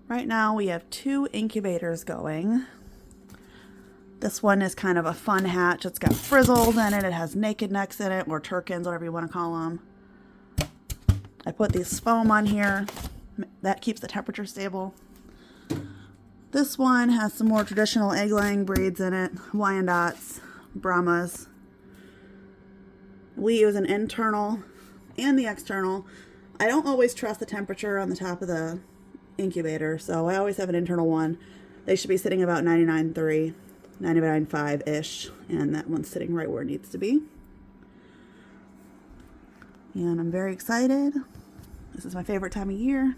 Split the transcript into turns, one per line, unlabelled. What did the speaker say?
Right now we have 2 incubators going. This one is kind of a fun hatch. It's got frizzles in it. It has naked necks in it, or turkins, whatever you want to call them. I put these foam on here. That keeps the temperature stable. This one has some more traditional egg-laying breeds in it. Wyandottes, Brahmas. We use an internal and the external. I don't always trust the temperature on the top of the incubator, so I always have an internal one. They should be sitting about 99.3, 99.5-ish, and that one's sitting right where it needs to be. And I'm very excited. This is my favorite time of year.